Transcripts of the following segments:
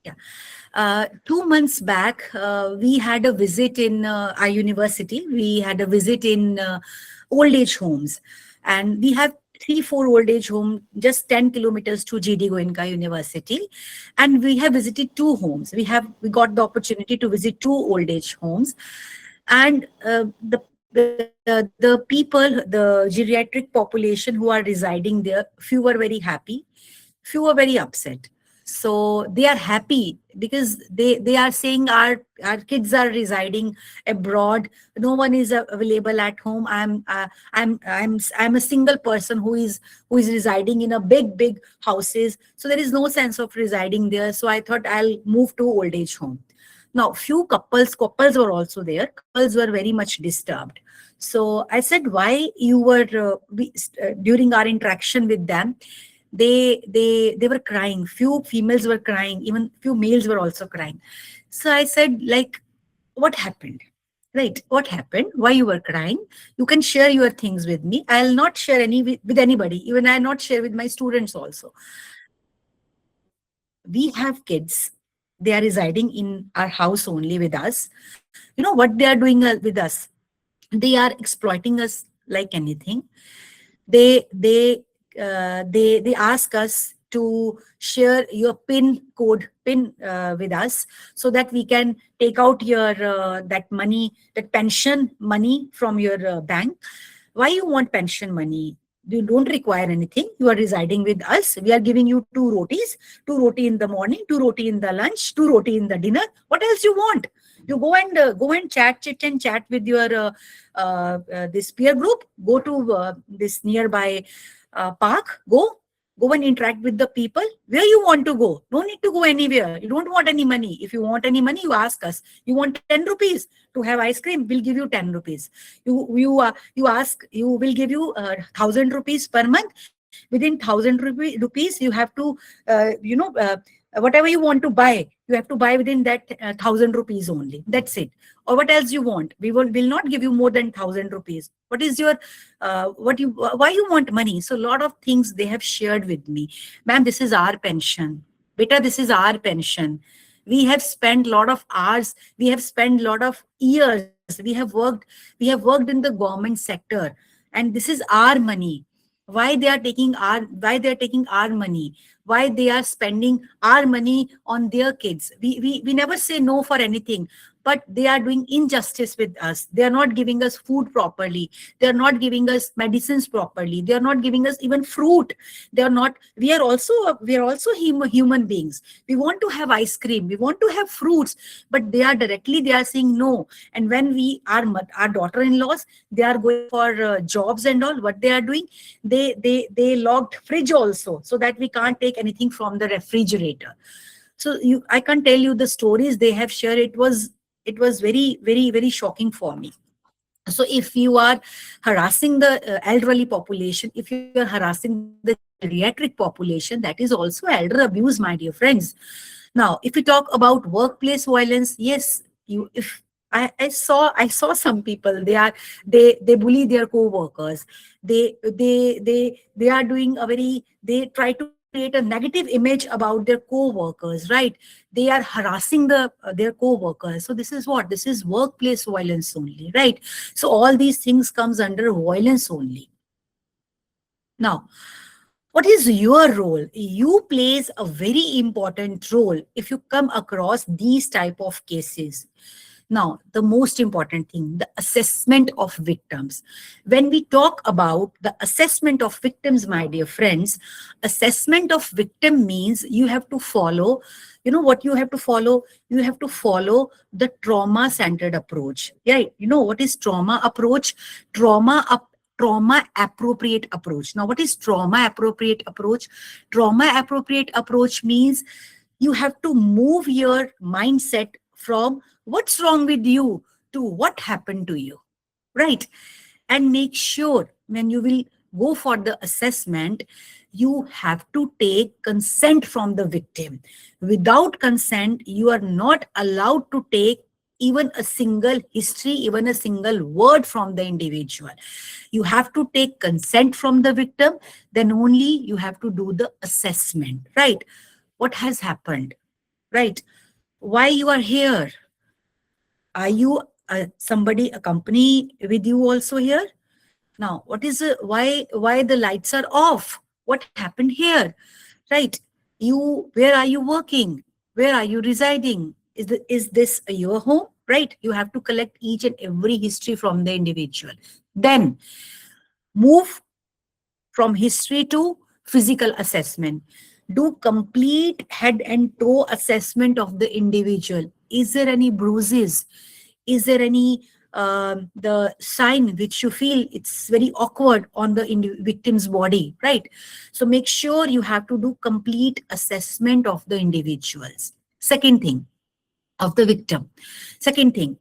Yeah. 2 months back, we had a visit in our university. We had a visit in old age homes, and we have 3, 4 old age home just 10 kilometers to GD Goenka University, and we have visited 2 homes. We got the opportunity to visit 2 old age homes, and the people, the geriatric population who are residing there, few were very happy, few were very upset. So they are happy because they are saying our kids are residing abroad, no one is available at home. I'm a single person who is residing in a big houses, so there is no sense of residing there, so I thought I'll move to old age home. Now few couples were also there. Couples were very much disturbed. So I said, why you were during our interaction with them, they were crying. Few females were crying, even few males were also crying. So I said, like, what happened? Right, what happened? Why you were crying? You can share your things with me. I'll not share any with anybody. Even I'll not share with my students also. We have kids. They are residing in our house only with us. You know what they are doing with us? They are exploiting us like anything. They ask us to share your pin with us, so that we can take out your that money, that pension money from your bank. Why you want pension money? You don't require anything. You are residing with us. We are giving you 2 rotis, 2 roti in the morning, 2 roti in the lunch, 2 roti in the dinner. What else you want? You go and chit and chat with your this peer group. Go to this nearby park. Go and interact with the people. Where you want to go? No need to go anywhere. You don't want any money. If you want any money, you ask us. You want 10 rupees to have ice cream? We'll give you 10 rupees. You ask. You will give you 1,000 rupees per month. Within 1,000 rupees, you have to whatever you want to buy, you have to buy within that 1,000 rupees only. That's it. Or what else you want? We will not give you more than 1,000 rupees. What is your why you want money? So a lot of things they have shared with me. Ma'am, this is our pension. Beta, this is our pension. We have spent a lot of hours. We have spent a lot of years. We have worked in the government sector, and this is our money. Why they are taking our money? Why they are spending our money on their kids? We never say no for anything, but they are doing injustice with us. They are not giving us food properly. They are not giving us medicines properly. They are not giving us even fruit. They are not. We are also human beings. We want to have ice cream. We want to have fruits, but they are saying no. And when our daughter-in-laws, they are going for jobs and all, what they are doing, they locked fridge also, so that we can't take anything from the refrigerator. So I can't tell you the stories they have shared. It was very shocking for me. So if you are harassing the elderly population, if you are harassing the geriatric population, that is also elder abuse, my dear friends. Now, if we talk about workplace violence, yes, if I saw some people, they bully their co-workers. They are doing they try to create a negative image about their co-workers, right? They are harassing their co-workers. So this is what? This is workplace violence only, right? So all these things comes under violence only. Now, what is your role? You plays a very important role if you come across these type of cases. Now, the most important thing, the assessment of victims. When we talk about the assessment of victims, my dear friends, assessment of victim means you have to follow, you know what you have to follow? You have to follow the trauma-centered approach. Yeah, you know what is trauma approach? Trauma appropriate approach. Now, what is trauma appropriate approach? Trauma appropriate approach means you have to move your mindset from what's wrong with you to what happened to you, right? And make sure when you will go for the assessment, you have to take consent from the victim. Without consent, you are not allowed to take even a single history, even a single word from the individual. You have to take consent from the victim, then only you have to do the assessment, right? What has happened? right? Why you are here? Are you somebody, a company with you also here? Now, what is why the lights are off? What happened here? Right? Where are you working? Where are you residing? Is this your home? Right? You have to collect each and every history from the individual. Then move from history to physical assessment. Do complete head and toe assessment of the individual. Is there any bruises? Is there any the sign which you feel it's very awkward on the victim's body, right? So make sure you have to do complete assessment of the individuals. Second thing, of the victim. Second thing,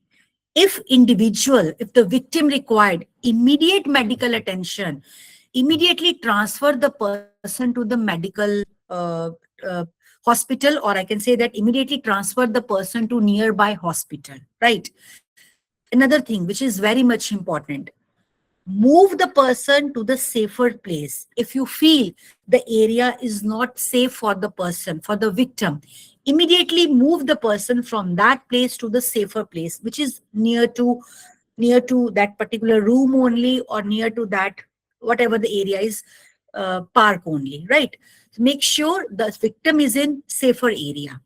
if the victim required immediate medical attention, immediately transfer the person to the medical uh, uh, hospital, or I can say that immediately transfer the person to nearby hospital, right? Another thing which is very much important, move the person to the safer place. If you feel the area is not safe for the person, for the victim, immediately move the person from that place to the safer place, which is near to that particular room only, or near to that whatever the area is, park only, right? Make sure the victim is in safer area.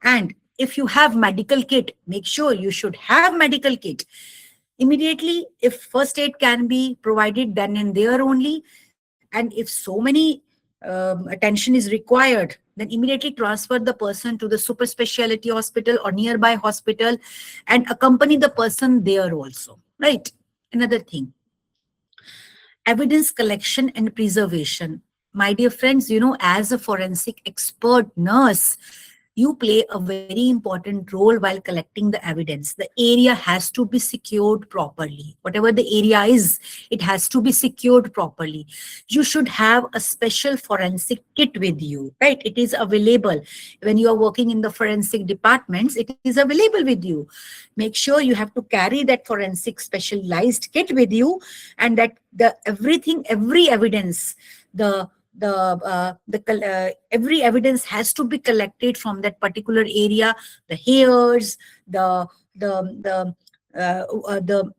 And if you have medical kit, make sure you should have medical kit immediately. If first aid can be provided, then and there only. And if so many attention is required, then immediately transfer the person to the super specialty hospital or nearby hospital, and accompany the person there also, right? Another thing, evidence collection and preservation. My dear friends, as a forensic expert nurse, you play a very important role while collecting the evidence. The area has to be secured properly. Whatever the area is, it has to be secured properly. You should have a special forensic kit with you, right? It is available. When you are working in the forensic departments, it is available with you. Make sure you have to carry that forensic specialized kit with you, and that every evidence, every evidence has to be collected from that particular area. The hairs,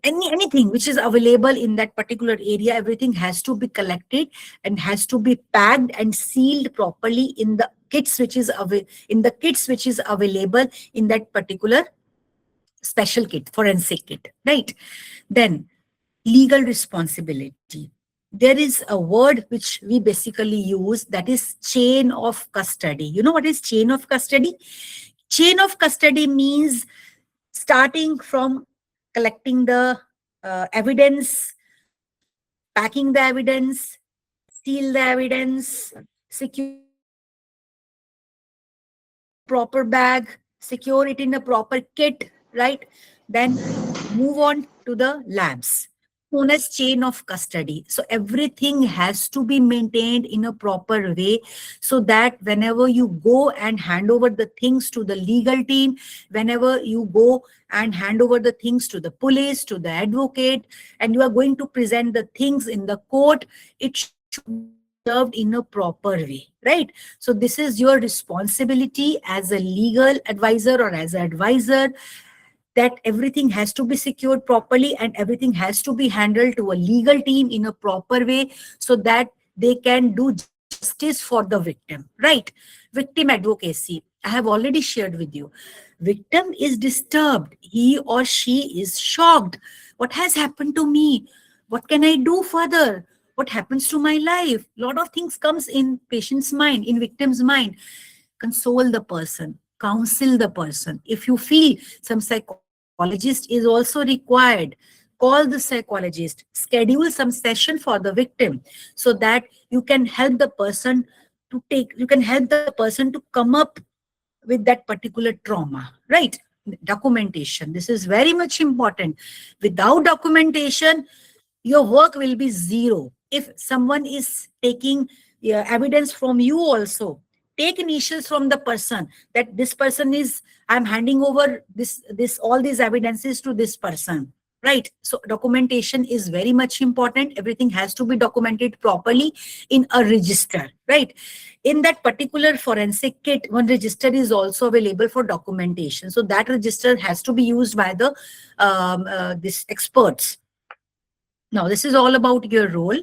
anything which is available in that particular area, everything has to be collected and has to be packed and sealed properly in the kits which is available in that particular special kit, forensic kit, right? Then legal responsibility. There is a word which we basically use, that is chain of custody. You know what is chain of custody? Chain of custody means starting from collecting the evidence, packing the evidence, seal the evidence, secure it in a proper bag, secure it in a proper kit, right? Then move on to the labs, known as chain of custody. So everything has to be maintained in a proper way, so that whenever you go and hand over the things to the legal team, whenever you go and hand over the things to the police, to the advocate, and you are going to present the things in the court, it should be preserved in a proper way, right? So this is your responsibility as a legal advisor or as an advisor, that everything has to be secured properly and everything has to be handled to a legal team in a proper way, so that they can do justice for the victim, right? Victim advocacy, I have already shared with you. Victim is disturbed. He or she is shocked. What has happened to me? What can I do further? What happens to my life? Lot of things comes in patient's mind, in victim's mind. Console the person, counsel the person. If you feel some psychologist is also required, call the psychologist, schedule some session for the victim, so that you can help the person to come up with that particular trauma, right? Documentation, this is very much important. Without documentation, your work will be zero. If someone is taking evidence from you also, take initials from the person, that this person is, I'm handing over this all these evidences to this person, right? So documentation is very much important. Everything has to be documented properly in a register, right? In that particular forensic kit, one register is also available for documentation. So that register has to be used by the this experts. Now, this is all about your role.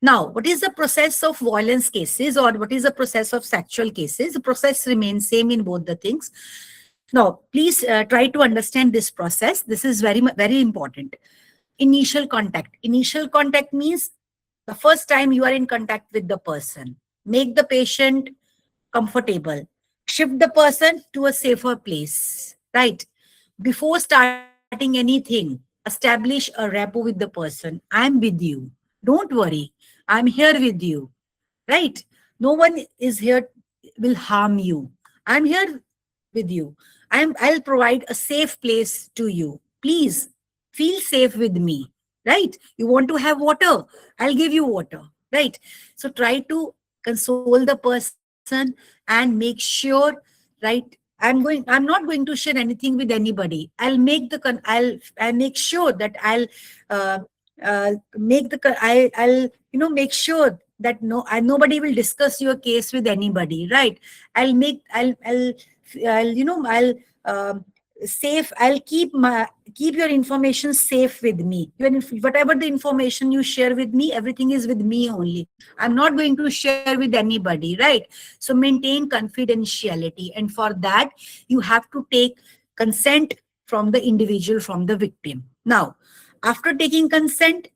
Now, what is the process of violence cases, or what is the process of sexual cases? The process remains same in both the things. Now, please try to understand this process. This is very important. Initial contact. Initial contact means the first time you are in contact with the person. Make the patient comfortable. Shift the person to a safer place, right? Before starting anything, establish a rapport with the person. I'm with you. Don't worry. I'm here with you, right? No one is here will harm you. I'm here with you. I'll provide a safe place to you. Please feel safe with me, right? You want to have water, I'll give you water, right? So try to console the person and make sure, right? I'm not going to share anything with anybody. I'll make sure that uh, make the I'll make sure that nobody will discuss your case with anybody, right? I'll make I'll um, safe. I'll keep your information safe with me. Whatever the information you share with me, everything is with me only. I'm not going to share with anybody, right? So maintain confidentiality, and for that you have to take consent from the individual, from the victim. Now, after taking consent,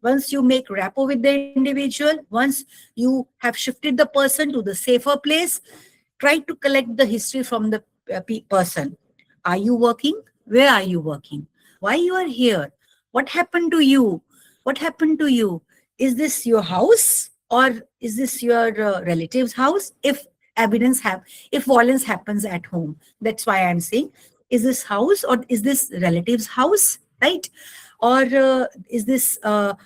once you make rapport with the individual, once you have shifted the person to the safer place, try to collect the history from the person. Are you working? Where are you working? Why you are here? What happened to you? What happened to you? Is this your house, or is this your relative's house? If violence happens at home, that's why I'm saying, is this house or is this relative's house, right? Or is this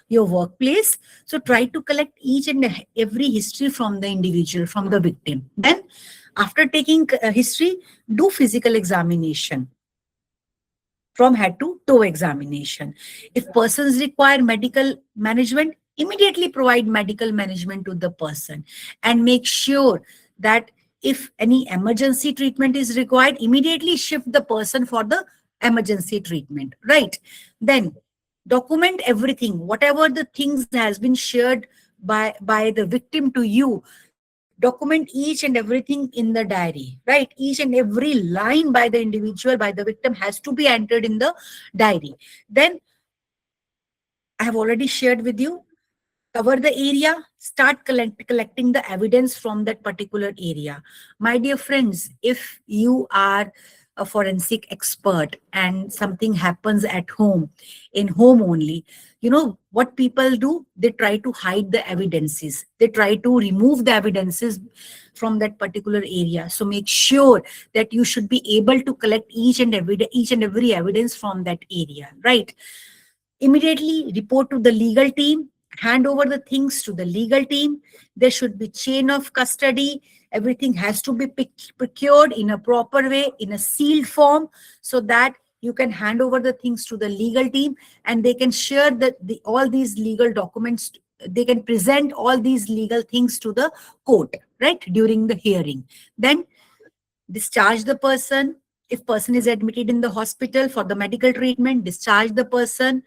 your workplace? So try to collect each and every history from the individual, from the victim. Then after taking history, do physical examination, from head to toe examination. If persons require medical management, immediately provide medical management to the person, and make sure that if any emergency treatment is required, immediately shift the person for the emergency treatment, right? Then document everything, whatever the things has been shared by the victim to you. Document each and everything in the diary, right? Each and every line by the individual, by the victim, has to be entered in the diary. Then I have already shared with you, cover the area, start collecting the evidence from that particular area. My dear friends, if you are a forensic expert and something happens at home, in home only, you know what people do? They try to hide the evidences. They try to remove the evidences from that particular area. So make sure that you should be able to collect each and every evidence from that area, right? Immediately report to the legal team, hand over the things to the legal team. There should be chain of custody. Everything has to be procured in a proper way, in a sealed form, so that you can hand over the things to the legal team, and they can share all these legal documents. They can present all these legal things to the court, right, during the hearing. Then discharge the person. If person is admitted in the hospital for the medical treatment, discharge the person.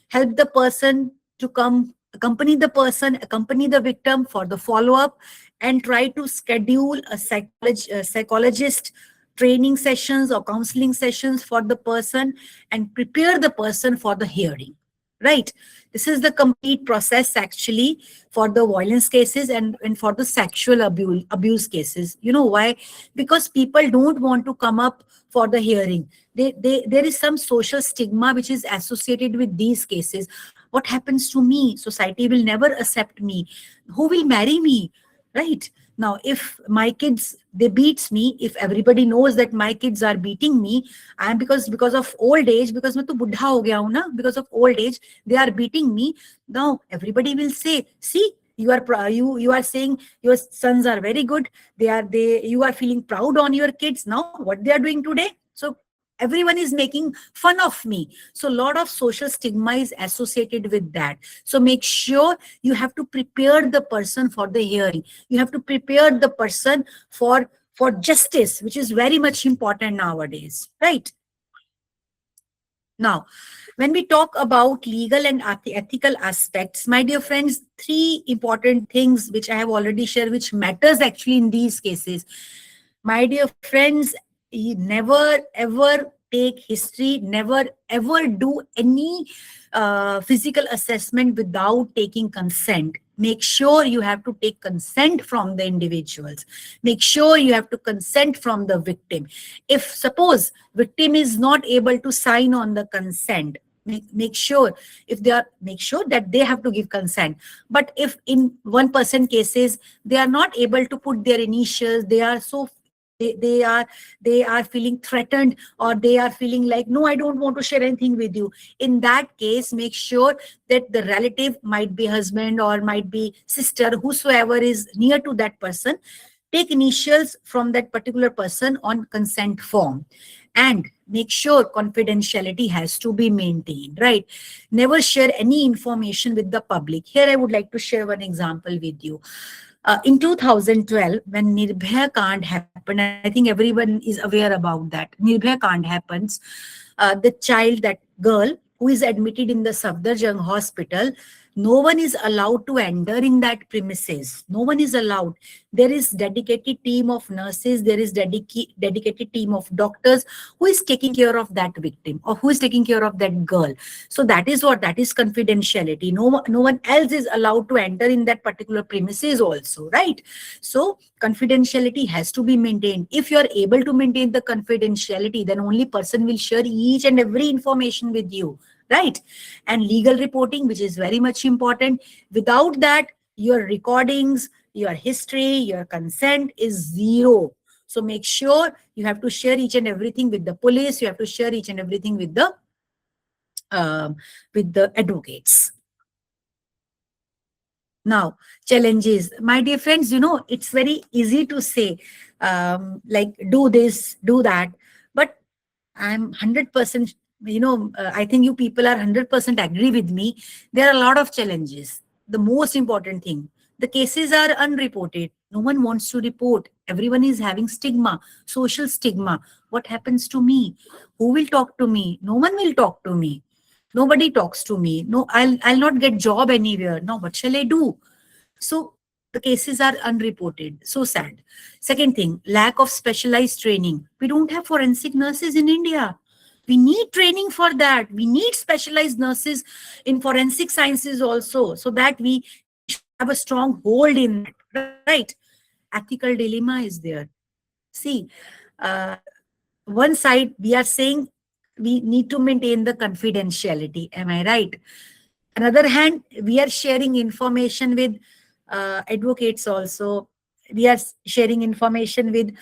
Help the person to come, accompany the victim for the follow-up, and try to schedule a psychologist training sessions or counseling sessions for the person, and prepare the person for the hearing, right? This is the complete process actually for the violence cases, and for the sexual abuse cases. You know why? Because people don't want to come up for the hearing. There is some social stigma which is associated with these cases. What happens to me? Society will never accept me. Who will marry me? Right? Now, if my kids, they beats me, if everybody knows that my kids are beating me, and because of old age, because मैं तो बुढ़ा हो गया हूँ ना, because of old age, they are beating me. Now, everybody will say, see, you are saying your sons are very good. You are feeling proud on your kids. Now, what they are doing today? So everyone is making fun of me. So a lot of social stigma is associated with that. So make sure you have to prepare the person for the hearing. You have to prepare the person for justice, which is very much important nowadays, right? Now, when we talk about legal and ethical aspects, my dear friends, three important things which I have already shared, which matters actually in these cases. My dear friends, you never ever take history, never ever do any physical assessment without taking consent. Make sure you have to take consent from the individuals. Make sure you have to consent from the victim. If suppose victim is not able to sign on the consent, make sure, if they are, make sure that they have to give consent. But if in 1% cases they are not able to put their initials, they are so they are feeling threatened, or they are feeling like, no, I don't want to share anything with you. In that case, make sure that the relative, might be husband or might be sister, whosoever is near to that person, take initials from that particular person on consent form. And make sure confidentiality has to be maintained, right? Never share any information with the public. Here I would like to share one example with you. In 2012, when Nirbhaya Kand happened, I think everyone is aware about that. Nirbhaya Kand happens. The child, that girl who is admitted in the Safdarjung hospital, no one is allowed to enter in that premises. No one is allowed. There is dedicated team of nurses. There is dedicated team of doctors who is taking care of that victim, or who is taking care of that girl. So that is what, that is confidentiality. No one else is allowed to enter in that particular premises also, right? So confidentiality has to be maintained. If you are able to maintain the confidentiality, then only person will share each and every information with you, right? And legal reporting, which is very much important. Without that, your recordings, your history, your consent is zero. So make sure you have to share each and everything with the police. You have to share each and everything with the advocates. Now, challenges. My dear friends, it's very easy to say, like, do this, do that. But I'm 100%, I think you people are 100% agree with me. There are a lot of challenges. The most important thing, the cases are unreported. No one wants to report. Everyone is having stigma, social stigma. What happens to me? Who will talk to me? No one will talk to me. Nobody talks to me. No, I'll not get job anywhere. Now, what shall I do? So the cases are unreported. So sad. Second thing, lack of specialized training. We don't have forensic nurses in India. We need training for that. We need specialized nurses in forensic sciences also, so that we should have a strong hold in that, right? Ethical dilemma is there. See, uh, one side we are saying we need to maintain the confidentiality. Am I right? Another hand, we are sharing information with advocates also. We are sharing information with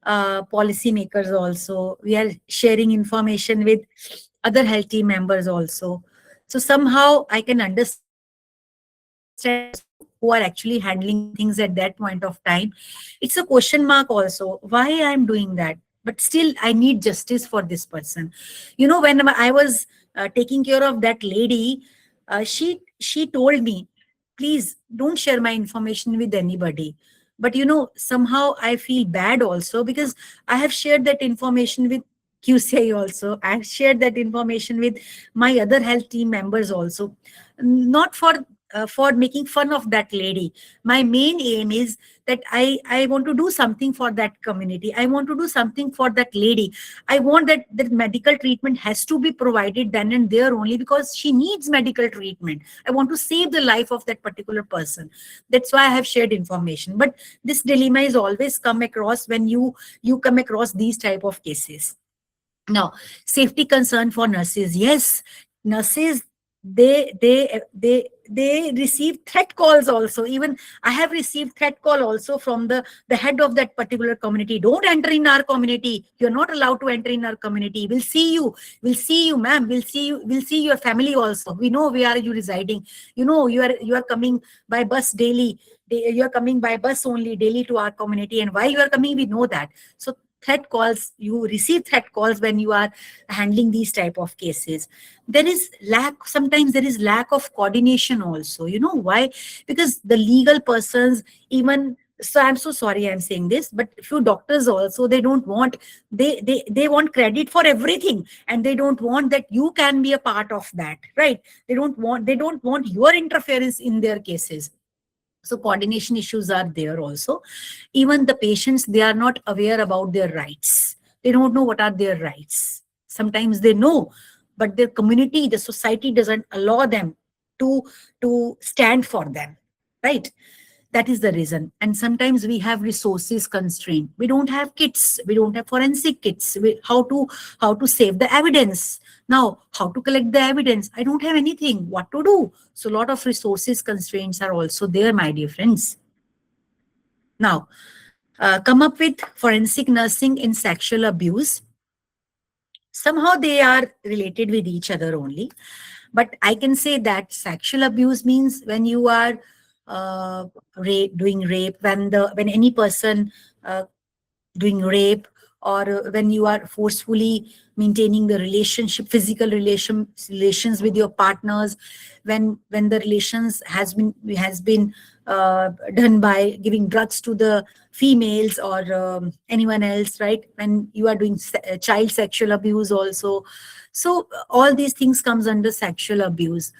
policymakers also. We are sharing information with other health team members also. So somehow I can understand who are actually handling things at that point of time. It's a question mark also. Why I am doing that? But still, I need justice for this person. When I was taking care of that lady, she told me, please don't share my information with anybody. But somehow I feel bad also, because I have shared that information with QCI also. I have shared that information with my other health team members also. Not for making fun of that lady. My main aim is that I want to do something for that community. I want to do something for that lady. I want that medical treatment has to be provided then and there only, because she needs medical treatment. I want to save the life of that particular person. That's why I have shared information. But this dilemma is always come across when you come across these type of cases. Now, safety concern for nurses. Yes, nurses, they receive threat calls also. Even I have received threat call also from the head of that particular community. Don't enter in our community. You're not allowed to enter in our community. We'll see you. We'll see you, ma'am. We'll see you. We'll see your family also. We know where are you residing. You are coming by bus daily. You are coming by bus only daily to our community. And why you are coming, we know that. So threat calls, you receive threat calls when you are handling these type of cases. There is lack, sometimes there is lack of coordination also. You know why? Because the legal persons, even, so I'm so sorry I'm saying this, but few doctors also, they don't want, they want credit for everything, and they don't want that you can be a part of that, right? They don't want your interference in their cases. So coordination issues are there also. Even the patients, they are not aware about their rights. They don't know what are their rights. Sometimes they know, but their community, the society doesn't allow them to stand for them, right? That is the reason. And sometimes we have resources constraint. We don't have kits, we don't have forensic kits. How to save the evidence. Now, how to collect the evidence? I don't have anything. What to do? So a lot of resources constraints are also there, my dear friends. Now, come up with forensic nursing in sexual abuse. Somehow they are related with each other only. But I can say that sexual abuse means when you are doing rape, when any person uh, doing rape, or when you are forcefully maintaining the relationship, physical relations with your partners, when the relations has been done by giving drugs to the females, or anyone else, right? When you are doing child sexual abuse also. So all these things comes under sexual abuse.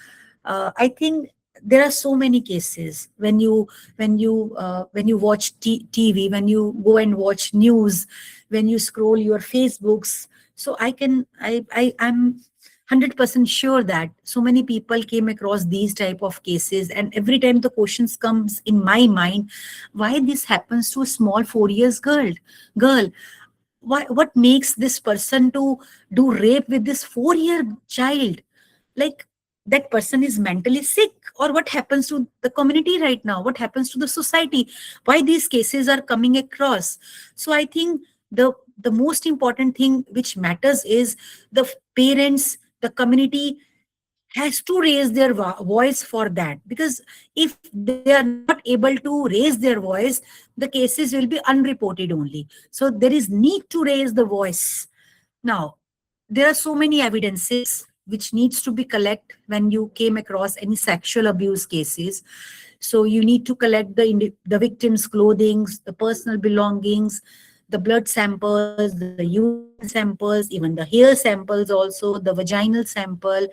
I think there are so many cases when you watch TV, when you go and watch news, when you scroll your Facebooks. So I'm 100% sure that so many people came across these type of cases, and every time the questions comes in my mind, why this happens to a small 4 years girl. Why, what makes this person to do rape with this 4 year child? Like, that person is mentally sick, or what happens to the community right now? What happens to the society? Why these cases are coming across? So I think the most important thing which matters is the parents, the community has to raise their voice for that, because if they are not able to raise their voice, the cases will be unreported only. So there is need to raise the voice. Now, there are so many evidences which needs to be collect when you came across any sexual abuse cases. So you need to collect the victim's clothing, the personal belongings, the blood samples, the urine samples, even the hair samples also, the vaginal sample,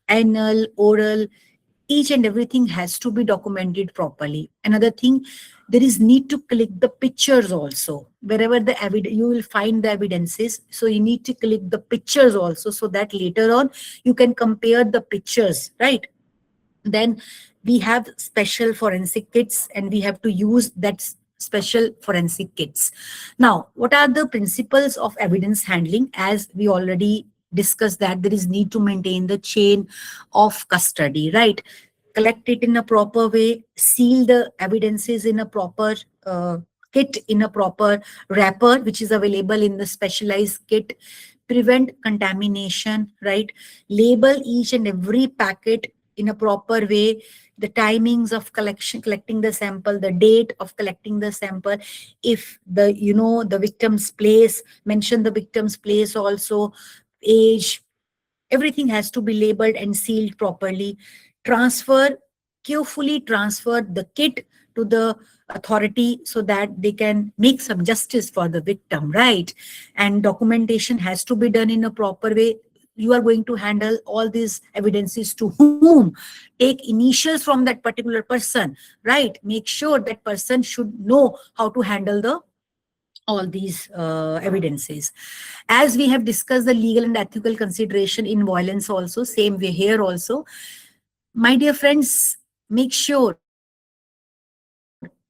anal, oral, each and everything has to be documented properly. Another thing, there is need to collect the pictures also. Wherever the evidence, you will find the evidences, so you need to collect the pictures also, so that later on you can compare the pictures, right? Then we have special forensic kits, and we have to use that special forensic kits. Now, what are the principles of evidence handling? As we already discussed, that there is need to maintain the chain of custody, right? Collect it in a proper way, seal the evidences in a proper kit, in a proper wrapper which is available in the specialized kit, prevent contamination, right? Label each and every packet in a proper way, the timings of collecting the sample, the date of collecting the sample, if the victim's place, mention the victim's place also, age, everything has to be labeled and sealed properly. Transfer, carefully transfer the kit to the authority so that they can make some justice for the victim, right? And documentation has to be done in a proper way. You are going to handle all these evidences to whom? Take initials from that particular person, right? Make sure that person should know how to handle the all these evidences. As we have discussed the legal and ethical consideration in violence also, same way here also. My dear friends, make sure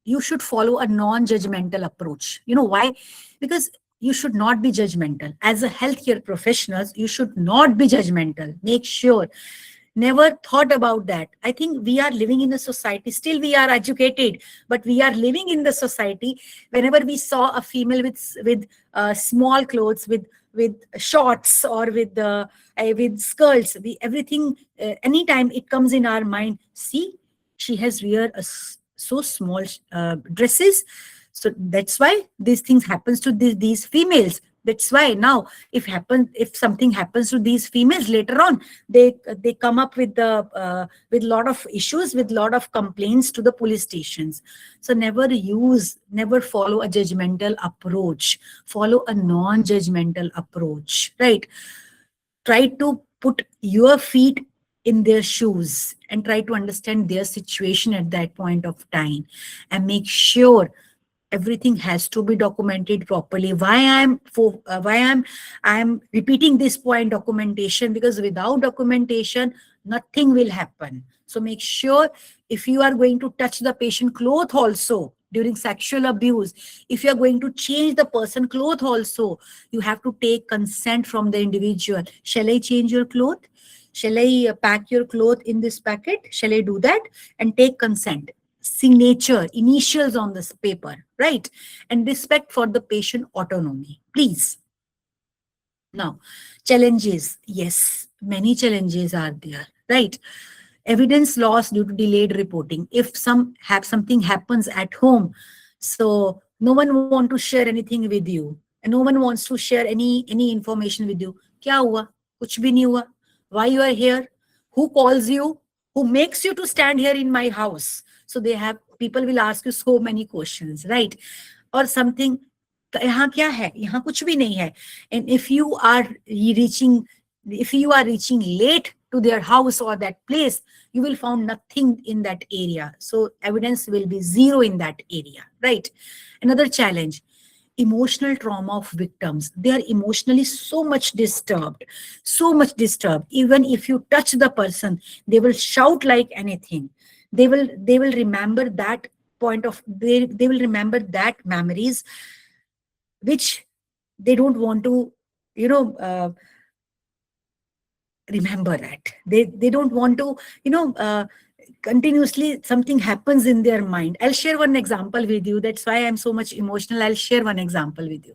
you should follow a non-judgmental approach. You know why? Because you should not be judgmental. As a healthcare professionals, you should not be judgmental. Make sure. Never thought about that. I think we are living in a society, still we are educated, but we are living in the society. Whenever we saw a female with small clothes, with shorts, or with skirts, we everything, anytime it comes in our mind, see, she has wear so small dresses, So that's why these things happens to these females. That's why now if something happens to these females later on, they come up with lot of issues, with lot of complaints to the police stations. So never follow a judgmental approach. Follow a non-judgmental approach, right? Try to put your feet in their shoes and try to understand their situation at that point of time, and make sure everything has to be documented properly. Why I'm repeating this point, documentation, because without documentation nothing will happen. So make sure, if you are going to touch the patient cloth also during sexual abuse, if you are going to change the person cloth also, you have to take consent from the individual. Shall I change your cloth? Shall I pack your cloth in this packet? Shall I do that? And take consent, signature, initials on this paper, right? And respect for the patient autonomy, please. Now, challenges. Yes, many challenges are there, right? Evidence loss due to delayed reporting. If something happens at home, so no one want to share anything with you, and no one wants to share any information with you. Kya hua? Kuch bhi nahi hua. Why you are here? Who calls you? Who makes you to stand here in my house? So people will ask you so many questions, right? Or something, यहाँ क्या है, यहाँ कुछ भी नहीं है. And if you are reaching late to their house or that place, you will find nothing in that area. So evidence will be zero in that area, right? Another challenge, emotional trauma of victims. They are emotionally so much disturbed. Even if you touch the person, they will shout like anything. They will remember that they will remember that memories, which they don't want to, remember that. They don't want to, continuously something happens in their mind. I'll share one example with you. That's why I'm so much emotional. I'll share one example with you.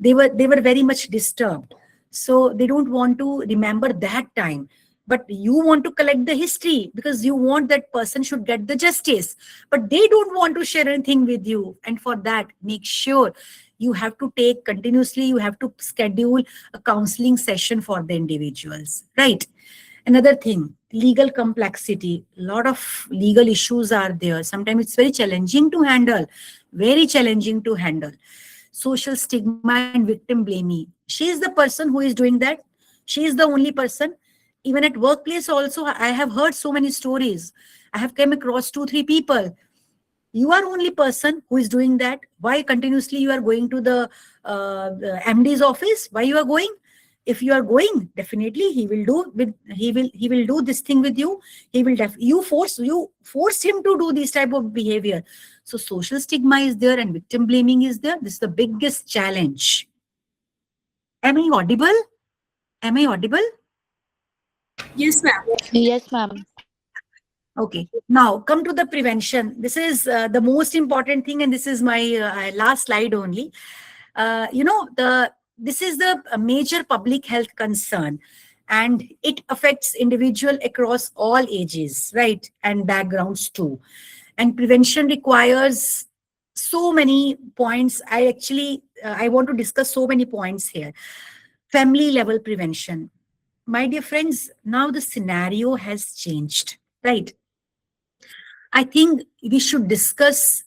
They were very much disturbed. So they don't want to remember that time. But you want to collect the history because you want that person should get the justice. But they don't want to share anything with you. And for that, make sure you have to take continuously, you have to schedule a counseling session for the individuals, right? Another thing, legal complexity. A lot of legal issues are there. Sometimes it's very challenging to handle, Social stigma and victim blaming. She is the person who is doing that. She is the only person. Even at workplace also, I have heard so many stories. I have come across 2-3 people. You are only person who is doing that. Why continuously you are going to the MD's office? Why you are going? If you are going, definitely he will do this thing with you. You force him to do this type of behavior. So social stigma is there and victim blaming is there. This is the biggest challenge. Am I audible? Yes, ma'am. Yes, ma'am. Okay, now come to the prevention. This is the most important thing, and this is my last slide only. This is the major public health concern, and it affects individual across all ages, right, and backgrounds too. And prevention requires so many points. I want to discuss so many points here. Family level prevention. My dear friends, now the scenario has changed, right? I think we should discuss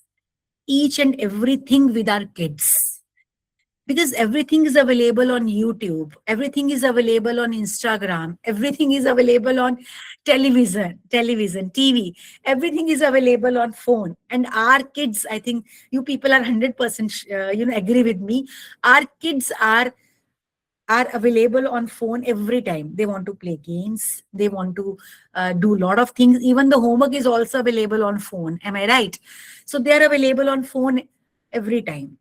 each and everything with our kids, because everything is available on YouTube, everything is available on Instagram, everything is available on TV, everything is available on phone. And our kids, I think you people are 100% agree with me. Our kids are available on phone every time. They want to play games, they want to do a lot of things. Even the homework is also available on phone, am I right? So they are available on phone every time.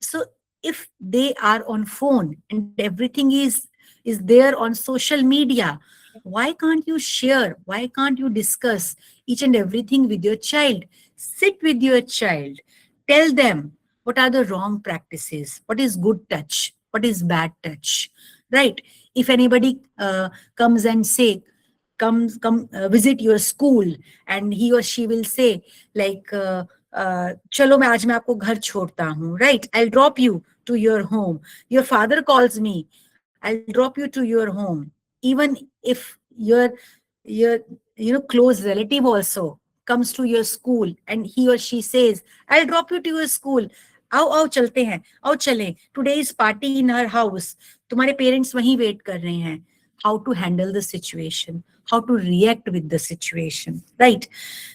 So if they are on phone and everything is there on social media, why can't you share, why can't you discuss each and everything with your child? Sit with your child, tell them what are the wrong practices, what is good touch, what is bad touch, right? If anybody comes and say, come visit your school, and he or she will say like, चलो मैं आपको घर छोड़ता हूँ, right? I'll drop you to your home. Your father calls me, I'll drop you to your home. Even if your close relative also comes to your school and he or she says, I'll drop you to your school. आओ आओ चलते हैं, आओ चलें, today is party in her house, तुम्हारे parents वहीं wait कर रहे हैं. How to handle the situation, how to react with the situation, right?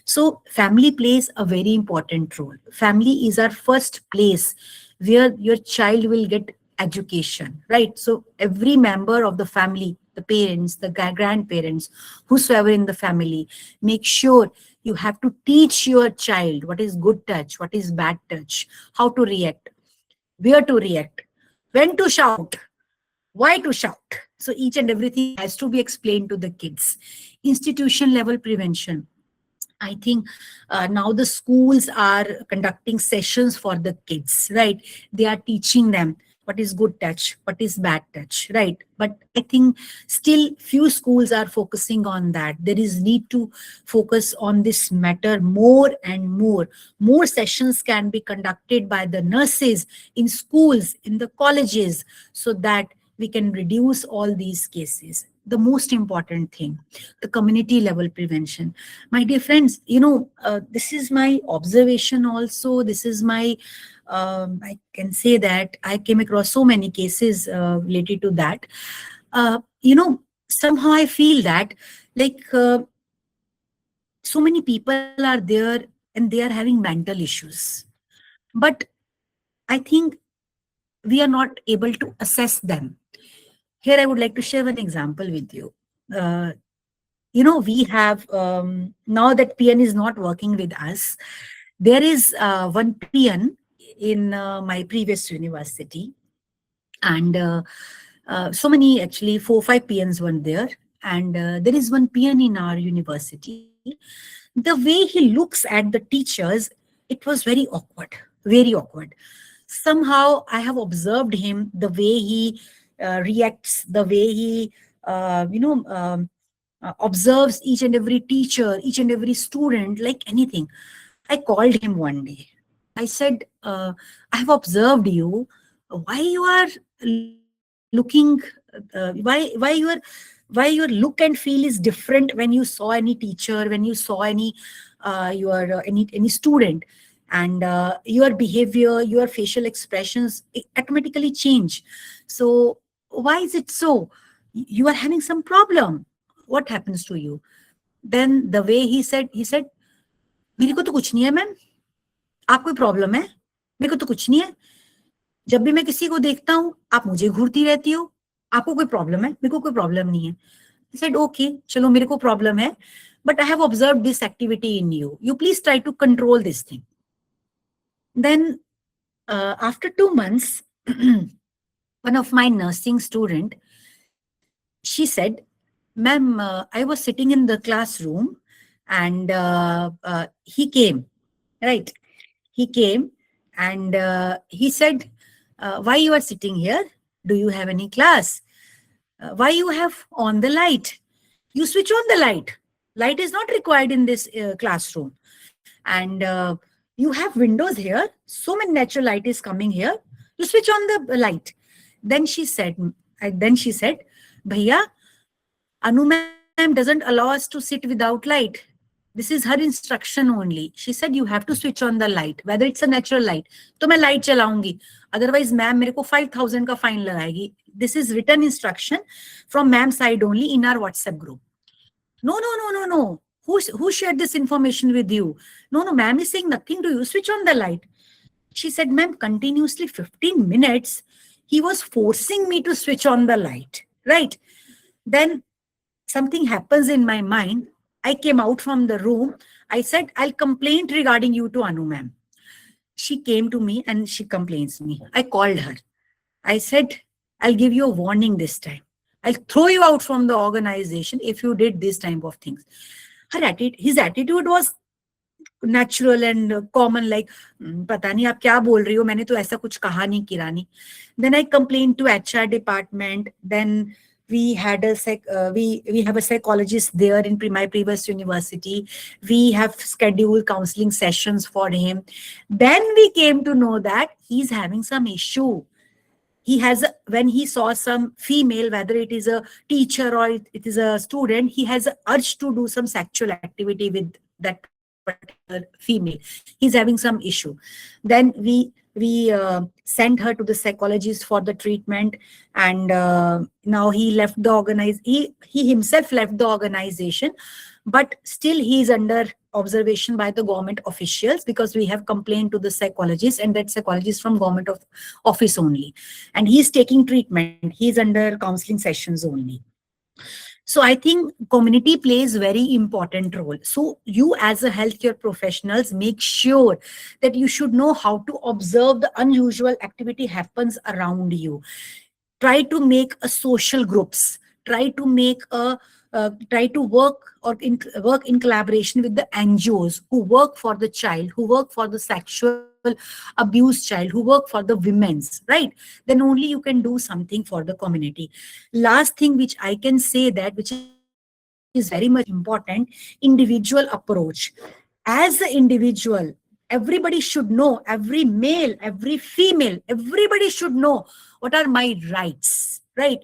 So family plays a very important role. Family is our first place where your child will get education, right? So every member of the family, the parents, the grandparents, whosoever in the family, make sure you have to teach your child what is good touch, what is bad touch, how to react, where to react, when to shout, why to shout. So each and everything has to be explained to the kids. Institution level prevention. I think now the schools are conducting sessions for the kids, right? They are teaching them what is good touch, what is bad touch, right? But I think still few schools are focusing on that. There is need to focus on this matter more and more. More sessions can be conducted by the nurses in schools, in the colleges, so that we can reduce all these cases. The most important thing, the community level prevention. My dear friends, this is my observation also. This is my, I can say that I came across so many cases related to that. Somehow I feel that like so many people are there and they are having mental issues. But I think we are not able to assess them. Here I would like to share one example with you. We have, now that PN is not working with us, there is one PN in my previous university. And so many, actually, 4-5 PNs were there. And there is one PN in our university. The way he looks at the teachers, it was very awkward, very awkward. Somehow I have observed him, the way he reacts, the way he, observes each and every teacher, each and every student, like anything. I called him one day. I said, I have observed you. Why you are looking, why your look and feel is different when you saw any teacher, when you saw any any student, and your behavior, your facial expressions automatically change. So why is it so? You are having some problem. What happens to you? Then the way he said, मेरे को तो कुछ नहीं है ma'am, आप कोई problem है? मेरे को तो कुछ नहीं है. जब भी मैं किसी को देखता हूँ, आप मुझे घूरती रहती हो. आपको कोई प्रॉब्लम है? मेरे को कोई प्रॉब्लम नहीं है. I said, okay, चलो मेरे को प्रॉब्लम है, but I have observed this activity in you. You please try to control this thing. Then after 2 months, one of my nursing student, she said, ma'am, I was sitting in the classroom and he came, right? He came and he said, why you are sitting here? Do you have any class? Why you have on the light? You switch on the light. Light is not required in this classroom. And you have windows here. So many natural light is coming here. You switch on the light. Then she said, Bhaiya, Anu ma'am doesn't allow us to sit without light. This is her instruction only. She said, you have to switch on the light, whether it's a natural light. तो मैं light चलाऊंगी. Otherwise, ma'am मेरे को 5,000 का fine लगाएगी. This is written instruction from ma'am side only in our WhatsApp group. No. Who shared this information with you? No, ma'am is saying nothing to you. Switch on the light. She said, ma'am, continuously 15 minutes, he was forcing me to switch on the light, right? Then something happens in my mind. I came out from the room. I said, I'll complain regarding you to Anu ma'am. She came to me and she complains me. I called her. I said, I'll give you a warning this time. I'll throw you out from the organization if you did this type of things. His attitude was natural and common, like, पता नहीं आप क्या बोल रही हो, मैंने तो ऐसा कुछ कहा नहीं किरानी. Then I complained to HR department. Then We had a we have a psychologist there in my previous university. We have scheduled counseling sessions for him. Then we came to know that he's having some issue. He has when he saw some female, whether it is a teacher or it is a student, he has a urge to do some sexual activity with that particular female. He's having some issue. Then we sent her to the psychologist for the treatment. And now he left the he himself left the organization, but still he is under observation by the government officials, because we have complained to the psychologist, and that psychologist from government of office only, and he's taking treatment, he's under counseling sessions only. So I think community plays very important role. So you as a healthcare professionals, make sure that you should know how to observe the unusual activity happens around you. Try to make a social groups. Try to make a try to work in collaboration with the NGOs who work for the child, who work for the sexual abused child, who work for the women's, right? Then only you can do something for the community. Last thing which I can say, that which is very much important, individual approach. As an individual, everybody should know, every male, every female, everybody should know what are my rights, right?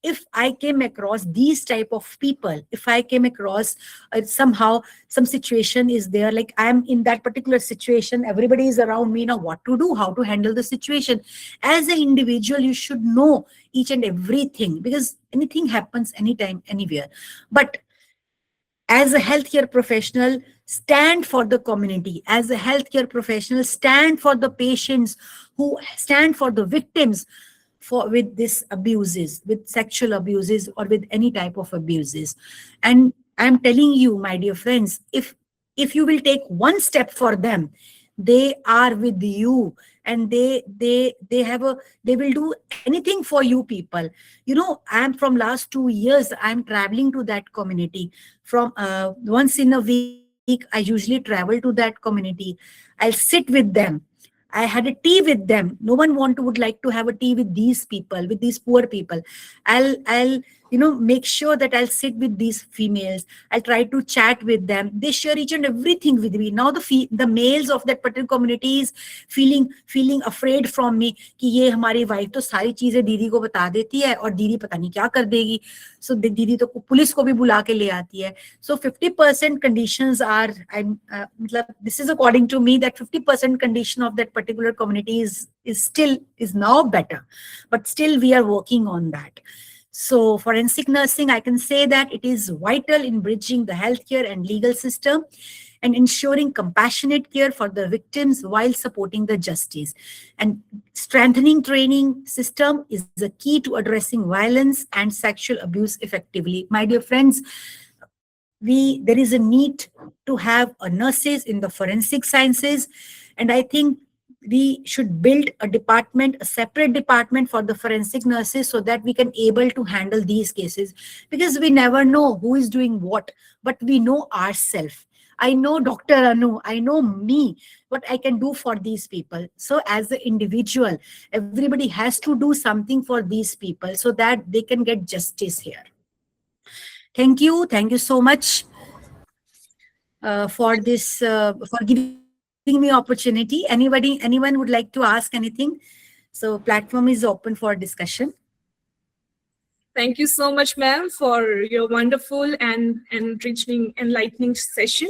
If I came across these type of people, if I came across somehow some situation is there, like I am in that particular situation, everybody is around me, now what to do, how to handle the situation. As an individual, you should know each and everything, because anything happens anytime, anywhere. But as a healthcare professional, stand for the community. As a healthcare professional, stand for the patients, who stand for the victims for with this abuses, with sexual abuses, or with any type of abuses. And I'm telling you, my dear friends, if you will take one step for them, they are with you, and they will do anything for you people. You know, I'm from last 2 years, I'm traveling to that community. From once in a week, I usually travel to that community. I'll sit with them. I had a tea with them. No one would like to have a tea with these people, with these poor people. I'll make sure that I'll sit with these females. I'll try to chat with them. They share each and everything with me. Now the males of that particular community is feeling afraid from me कि ये हमारी wife तो सारी चीजें दीदी को बता देती है और दीदी पता नहीं क्या कर देगी. So दीदी तो पुलिस को भी बुला के ले आती है. So 50% conditions are, this is according to me, that 50% condition of that particular community is now better, but still we are working on that. So forensic nursing, I can say that it is vital in bridging the healthcare and legal system and ensuring compassionate care for the victims while supporting the justice. And strengthening training system is a key to addressing violence and sexual abuse effectively. My dear friends, there is a need to have a nurses in the forensic sciences, and I think we should build a department, a separate department for the forensic nurses, so that we can able to handle these cases, because we never know who is doing what, but we know ourselves. I know Dr. Anu, I know me, what I can do for these people. So as an individual, everybody has to do something for these people so that they can get justice here. Thank you so much for this, for giving me opportunity. Anyone would like to ask anything? So platform is open for discussion. Thank you so much, ma'am, for your wonderful and enlightening session.